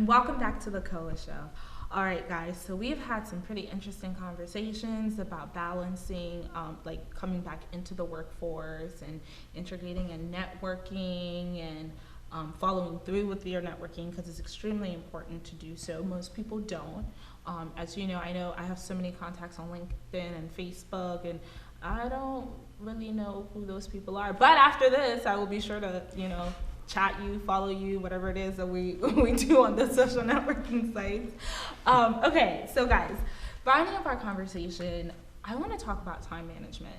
and welcome back to the K.O.O Show. All right, guys, so we've had some pretty interesting conversations about balancing, like coming back into the workforce and integrating and networking and following through with your networking because it's extremely important to do so. Most people don't. As you know, I have so many contacts on LinkedIn and Facebook, and I don't really know who those people are. But after this, I will be sure to, chat you, follow you, whatever it is that we do on the social networking sites. Okay, so guys, rounding up our conversation, I want to talk about time management.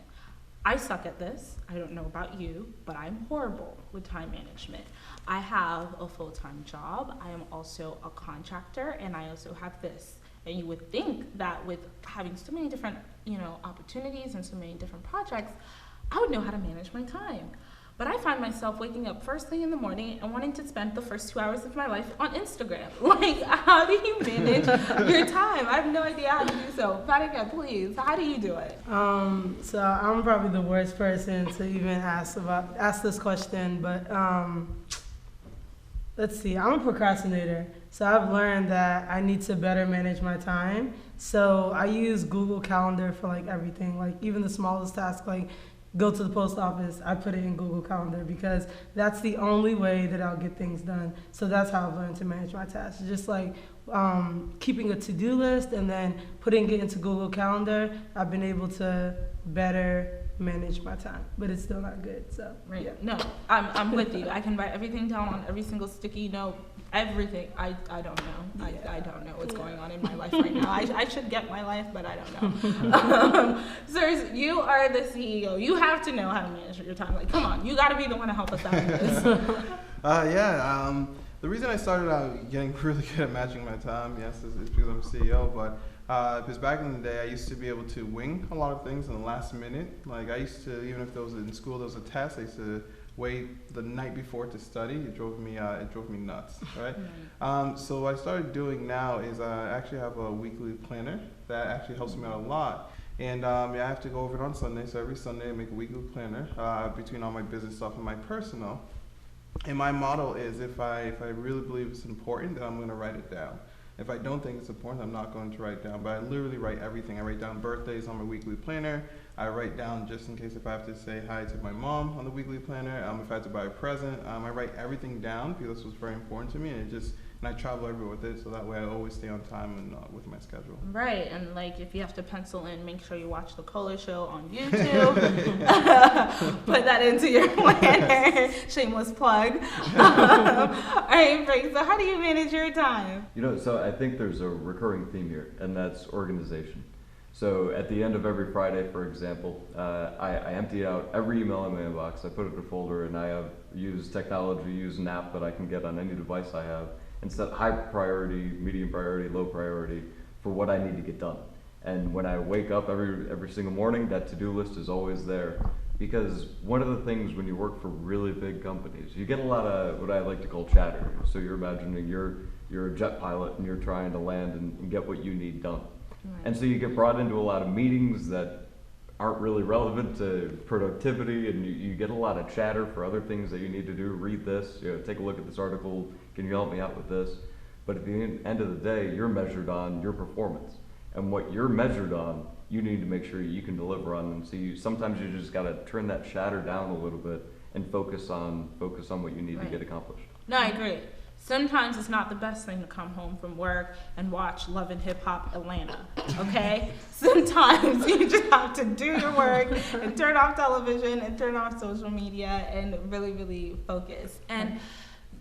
I suck at this. I don't know about you, but I'm horrible with time management. I have a full-time job. I am also a contractor, and I also have this. And you would think that with having so many different, opportunities and so many different projects, I would know how to manage my time. But I find myself waking up first thing in the morning and wanting to spend the first 2 hours of my life on Instagram. Like, how do you manage your time? I have no idea how to do so. Fatika, please, how do you do it? So I'm probably the worst person to even ask this question, but let's see. I'm a procrastinator, so I've learned that I need to better manage my time. So I use Google Calendar for like everything, like even the smallest task, like go to the post office, I put it in Google Calendar because that's the only way that I'll get things done. So that's how I've learned to manage my tasks. Just like keeping a to-do list and then putting it into Google Calendar, I've been able to better manage my time, but it's still not good. So right. Yeah. No, I'm with you. I can write everything down on every single sticky note, everything. I don't know. I don't know what's going on in my life right now. I should get my life, but I don't know. Sirs, you are the CEO. You have to know how to manage your time. Like, come on, you got to be the one to help us out with this. The reason I started out getting really good at managing my time, yes, is because I'm a CEO, but because back in the day, I used to be able to wing a lot of things in the last minute. Like I used to, even if there was in school, there was a test, I used to wait the night before to study. It drove me nuts, right? So what I started doing now is I actually have a weekly planner that actually helps me out a lot. And I have to go over it on Sunday. So every Sunday I make a weekly planner between all my business stuff and my personal. And my motto is if I really believe it's important, then I'm going to write it down. If I don't think it's important, I'm not going to write it down. But I literally write everything. I write down birthdays on my weekly planner. I write down just in case if I have to say hi to my mom on the weekly planner. If I have to buy a present, I write everything down because this was very important to me. And I travel everywhere with it, so that way I always stay on time and with my schedule. Right, and like if you have to pencil in, make sure you watch the K.O.O Show on YouTube. Put that into your planner. Shameless plug. All right, Frank, so how do you manage your time? So I think there's a recurring theme here, and that's organization. So at the end of every Friday, for example, I empty out every email in my inbox. I put it in a folder, and I use technology, use an app that I can get on any device I have, and set high priority, medium priority, low priority for what I need to get done. And when I wake up every single morning, that to-do list is always there. Because one of the things when you work for really big companies, you get a lot of what I like to call chatter. So you're imagining you're a jet pilot and you're trying to land and get what you need done. Right. And so you get brought into a lot of meetings that aren't really relevant to productivity, and you get a lot of chatter for other things that you need to do. Read this, take a look at this article, can you help me out with this? But at the end of the day, you're measured on your performance. And what you're measured on, you need to make sure you can deliver on. And so sometimes you just gotta turn that chatter down a little bit and focus on what you need to get accomplished. No, I agree. Sometimes it's not the best thing to come home from work and watch Love and Hip Hop Atlanta, okay? Sometimes you just have to do your work and turn off television and turn off social media and really, really focus. And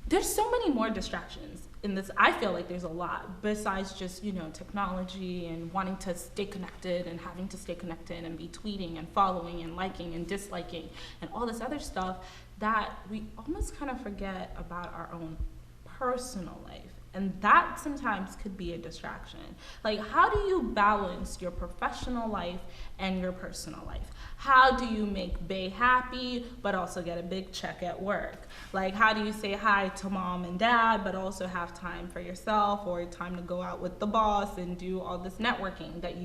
there's so many more distractions in this. I feel like there's a lot besides just, technology and wanting to stay connected and having to stay connected and be tweeting and following and liking and disliking and all this other stuff that we almost kind of forget about our own personal life, and that sometimes could be a distraction. Like, how do you balance your professional life and your personal life? How do you make Bae happy but also get a big check at work? Like, how do you say hi to mom and dad but also have time for yourself or time to go out with the boss and do all this networking that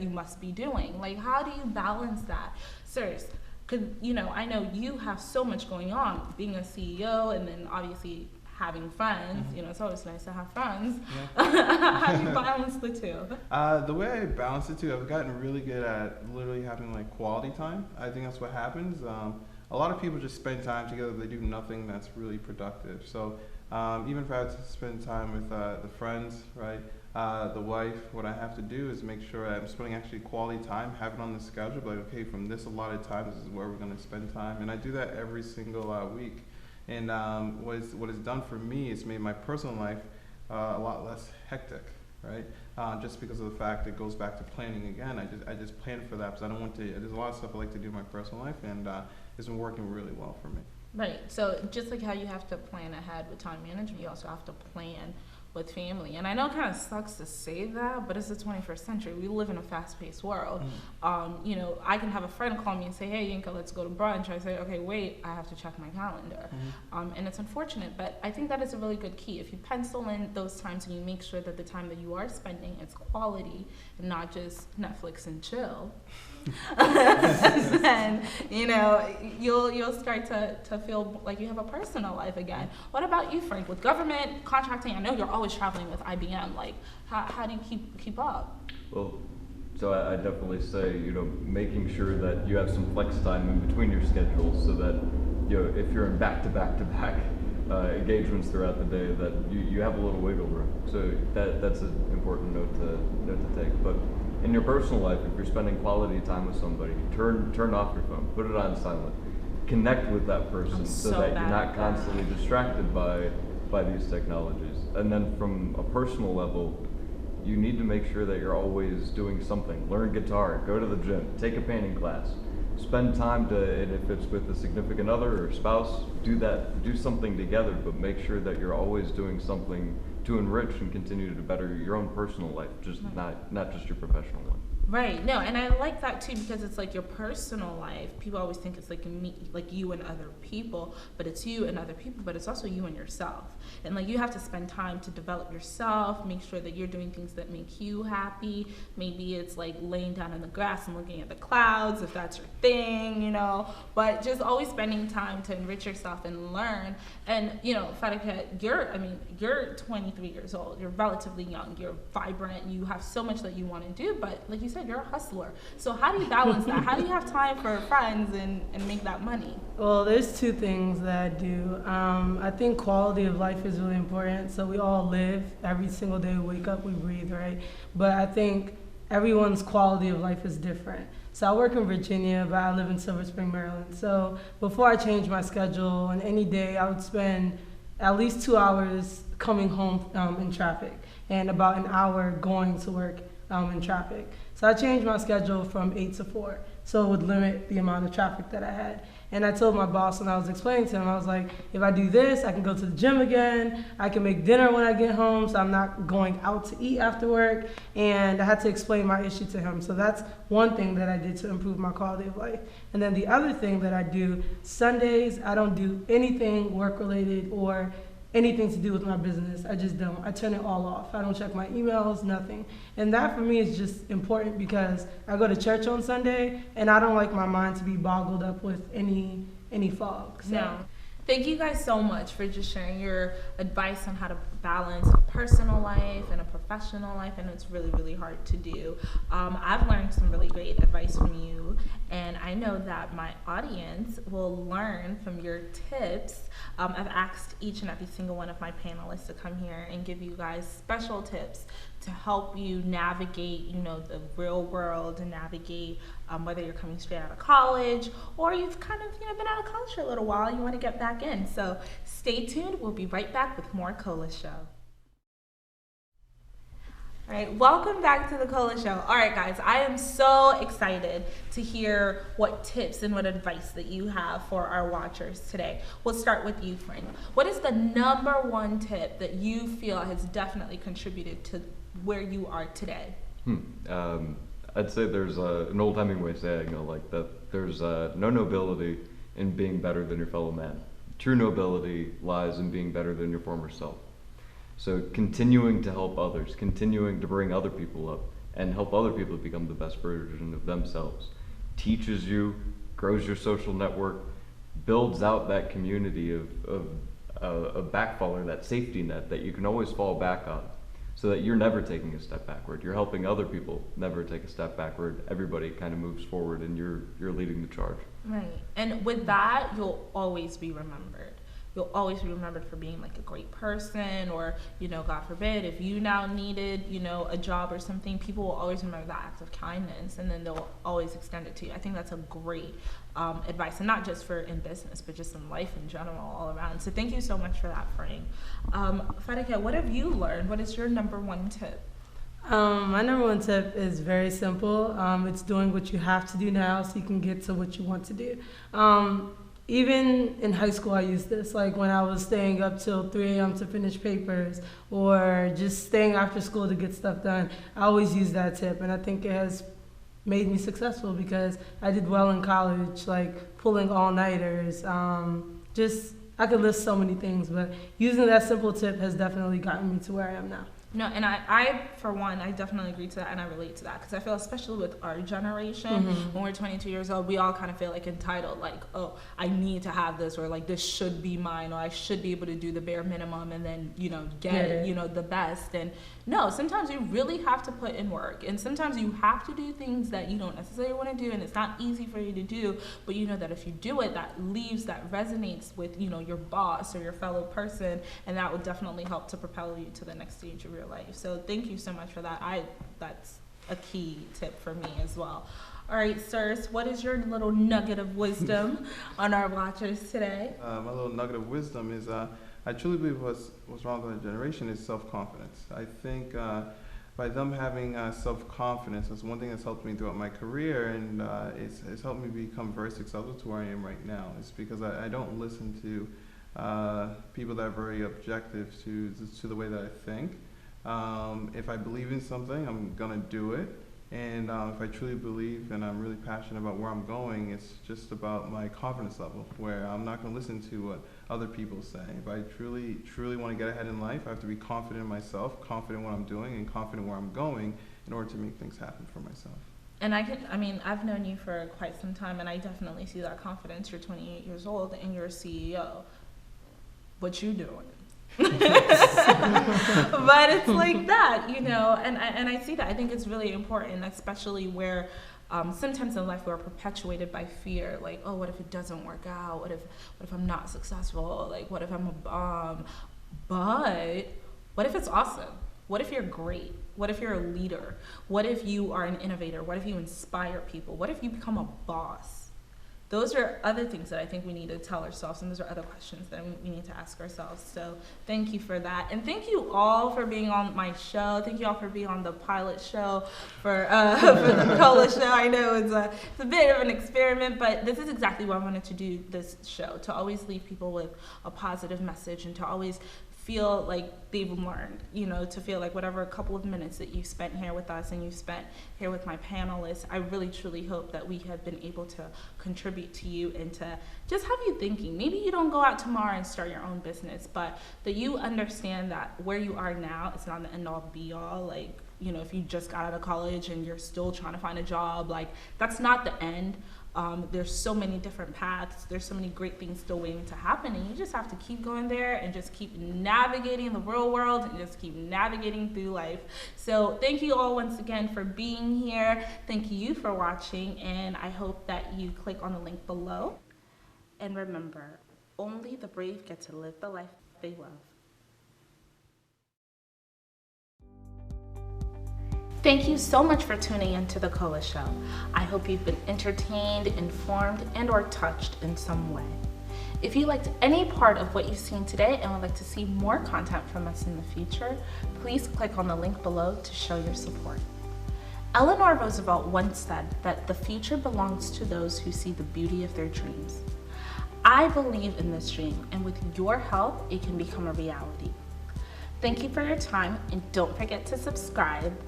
you must be doing? Like, how do you balance that? Sirs, I know you have so much going on being a CEO and then obviously having friends. Mhm. You know, it's always nice to have friends. Yeah. How do you balance the two? The way I balance it too, I've gotten really good at literally having like quality time. I think that's what happens. A lot of people just spend time together. They do nothing that's really productive. So even if I had to spend time with the friends, right, the wife, what I have to do is make sure I'm spending actually quality time, have it on the schedule, like, okay, from this allotted time, this is where we're going to spend time. And I do that every single week. And what it's done for me is made my personal life a lot less hectic, right? Just because of the fact it goes back to planning again. I just plan for that because I don't want to. There's a lot of stuff I like to do in my personal life, and it's been working really well for me. Right. So just like how you have to plan ahead with time management, you also have to plan with family. And I know it kind of sucks to say that, but it's the 21st century. We live in a fast-paced world. You know, I can have a friend call me and say, hey, Yinka, let's go to brunch. I say, okay, wait, I have to check my calendar. And it's unfortunate, but I think that is a really good key. If you pencil in those times and you make sure that the time that you are spending is quality and not just Netflix and chill, then, you know, you'll start to feel like you have a personal life again. What about you, Frank? With government contracting, I know you're always traveling with IBM. Like, how do you keep up? Well, so I definitely say, you know, making sure that you have some flex time in between your schedules so that, you know, if you're in back-to-back-to-back engagements throughout the day, that you have a little wiggle room. So that's an important note to take. But in your personal life, if you're spending quality time with somebody, turn off your phone, put it on silent, connect with that person so that you're not constantly distracted by these technologies. And then from a personal level, you need to make sure that you're always doing something. Learn guitar, go to the gym, take a painting class, spend time and if it's with a significant other or spouse, do something together, but make sure that you're always doing something to enrich and continue to better your own personal life, just not just your professional one. Right. No, and I like that too because it's like your personal life. People always think it's like like you and other people, but it's you and other people, but it's also you and yourself. And like you have to spend time to develop yourself, make sure that you're doing things that make you happy. Maybe it's like laying down in the grass and looking at the clouds if that's your thing, you know. But just always spending time to enrich yourself and learn. And you know, Farika, you're 23 years old. You're relatively young. You're vibrant. You have so much that you want to do, but like you said, you're a hustler. So how do you balance that? How do you have time for friends and make that money? Well, there's two things that I do. I think quality of life is really important. So we all live every single day, we wake up, we breathe, right? But I think everyone's quality of life is different. So I work in Virginia, but I live in Silver Spring, Maryland. So before I changed my schedule, on any day I would spend at least 2 hours coming home in traffic and about an hour going to work in traffic. So I changed my schedule from 8 to 4, so it would limit the amount of traffic that I had. And I told my boss when I was explaining to him, I was like, if I do this, I can go to the gym again, I can make dinner when I get home, so I'm not going out to eat after work, and I had to explain my issue to him. So that's one thing that I did to improve my quality of life. And then the other thing that I do, Sundays, I don't do anything work-related or anything to do with my business. I just don't. I turn it all off. I don't check my emails, nothing. And that for me is just important because I go to church on Sunday and I don't like my mind to be boggled up with any fog. So. No. Thank you guys so much for just sharing your advice on how to balance a personal life and a professional life. I know it's really, really hard to do. I've learned some really great advice from you, and I know that my audience will learn from your tips. I've asked each and every single one of my panelists to come here and give you guys special tips to help you navigate, you know, the real world and navigate whether you're coming straight out of college or you've kind of, you know, been out of college for a little while, you want to get back in. So stay tuned. We'll be right back with more K.O.O Show. All right, welcome back to the K.O.O Show. All right, guys, I am so excited to hear what tips and what advice that you have for our watchers today. We'll start with you, Frank. What is the number one tip that you feel has definitely contributed to where you are today? I'd say there's an old Hemingway saying, like that there's no nobility in being better than your fellow man. True nobility lies in being better than your former self. So continuing to help others, continuing to bring other people up and help other people become the best version of themselves teaches you, grows your social network, builds out that community of a backfaller, that safety net that you can always fall back on, so that you're never taking a step backward. You're helping other people never take a step backward. Everybody kind of moves forward, and you're leading the charge. Right. And with that, you'll always be remembered. You'll always be remembered for being like a great person, or, you know, God forbid, if you now needed, you know, a job or something, people will always remember that act of kindness, and then they'll always extend it to you. I think that's a great advice, and not just for in business, but just in life in general, all around. So thank you so much for that, Frank. Fadika, what have you learned? What is your number one tip? My number one tip is very simple. It's doing what you have to do now so you can get to what you want to do. Even in high school, I used this. Like when I was staying up till 3 a.m. to finish papers, or just staying after school to get stuff done, I always use that tip. And I think it has made me successful because I did well in college, like pulling all-nighters. I could list so many things, but using that simple tip has definitely gotten me to where I am now. No, and I, for one, I definitely agree to that, and I relate to that, because I feel, especially with our generation, when we're 22 years old, we all kind of feel like entitled, like, oh, I need to have this, or like, this should be mine, or I should be able to do the bare minimum and then, you know, get you know, the best. And no, sometimes you really have to put in work, and sometimes you have to do things that you don't necessarily want to do, and it's not easy for you to do, but you know that if you do it, that resonates with, you know, your boss or your fellow person, and that would definitely help to propel you to the next stage of your life. So thank you so much for that. That's a key tip for me as well. All right, sirs, what is your little nugget of wisdom on our watchers today? My little nugget of wisdom is I truly believe what's wrong with our generation is self-confidence. I think by them having self-confidence, that's one thing that's helped me throughout my career, and it's helped me become very successful to where I am right now. It's because I don't listen to people that are very objective to the way that I think. If I believe in something, I'm gonna do it. And if I truly believe and I'm really passionate about where I'm going, it's just about my confidence level, where I'm not gonna listen to what other people say. If I truly want to get ahead in life, I have to be confident in myself, confident in what I'm doing, and confident where I'm going in order to make things happen for myself. And I've known you for quite some time, and I definitely see that confidence. You're 28 years old and you're a CEO. What you doing? But it's like that, you know, and I see that. I think it's really important, especially where sometimes in life we're perpetuated by fear, like, oh, what if it doesn't work out? What if I'm not successful? Like, what if I'm a bomb? But what if it's awesome? What if you're great? What if you're a leader? What if you are an innovator? What if you inspire people? What if you become a boss? Those are other things that I think we need to tell ourselves, and those are other questions that we need to ask ourselves. So thank you for that. And thank you all for being on my show. Thank you all for being on the pilot show for the K.O.O show. I know it's a bit of an experiment, but this is exactly why I wanted to do this show, to always leave people with a positive message, and to always feel like they've learned, you know, to feel like whatever couple of minutes that you spent here with us and you spent here with my panelists, I really truly hope that we have been able to contribute to you and to just have you thinking. Maybe you don't go out tomorrow and start your own business, but that you understand that where you are now, it's not the end all be all. Like, you know, if you just got out of college and you're still trying to find a job, like, that's not the end. There's so many different paths. There's so many great things still waiting to happen, and you just have to keep going there and just keep navigating the real world and just keep navigating through life. So thank you all once again for being here. Thank you for watching, and I hope that you click on the link below. And remember, only the brave get to live the life they love. Thank you so much for tuning into the K.O.O show. I hope you've been entertained, informed, and or touched in some way. If you liked any part of what you've seen today and would like to see more content from us in the future, please click on the link below to show your support. Eleanor Roosevelt once said that the future belongs to those who see the beauty of their dreams. I believe in this dream, and with your help, it can become a reality. Thank you for your time, and don't forget to subscribe.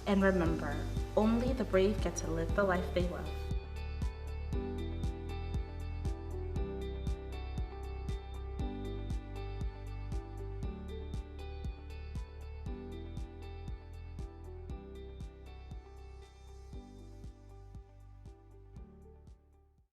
And remember, only the brave get to live the life they love.